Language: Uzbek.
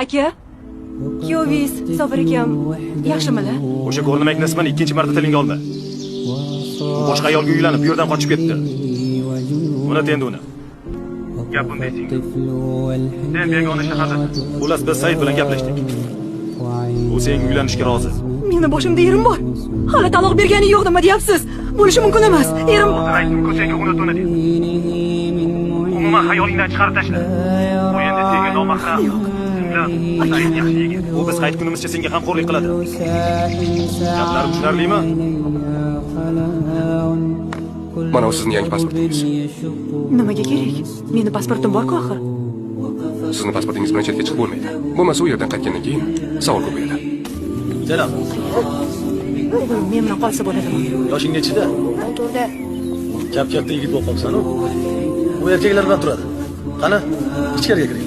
Aka, kuyovingiz Sobir akam yaxshimilar? O'sha ko'rnamak nisbatan ikkinchi marta tilingga olma. Boshqa ayolga uylanib, bu yerdan qochib ketdi. Unut endi uni. Gap bunday senga. Sen begona shaharda. Xullas biz Said bilan gaplashdik. U senga uylanishga rozi. Meni boshimda erim bor. Hali taloq bergani yo'q nima deyapsiz? Bo'lishi mumkin emas. Erim aytdim-ku senga unut uni dedi. Umuman xayolingdan chiqarib tashla. Bu endi senga nomahram. Said yaxshi yigit. U biz qayt kunimizcha senga g'amxo'rlik qiladi. Gaplarim tushunarlimi? Mana bu sizning yangi pasportingiz. nimaga kerak? Meni pasportim bor-ku axir. Sizning pasportingiz bilan chetga chiqib bo'lmaydi. Bo'lmasa u yerdan qaytgandan keyin savol ko'payadi. Selam. Men bilan qolsa bo'ladimi? Yoshing nechida? 14da. Kap-katta yigit bo'lib qolsan-ku. Bu erkaklar bilan turadi. Qani, ichkariga kiring.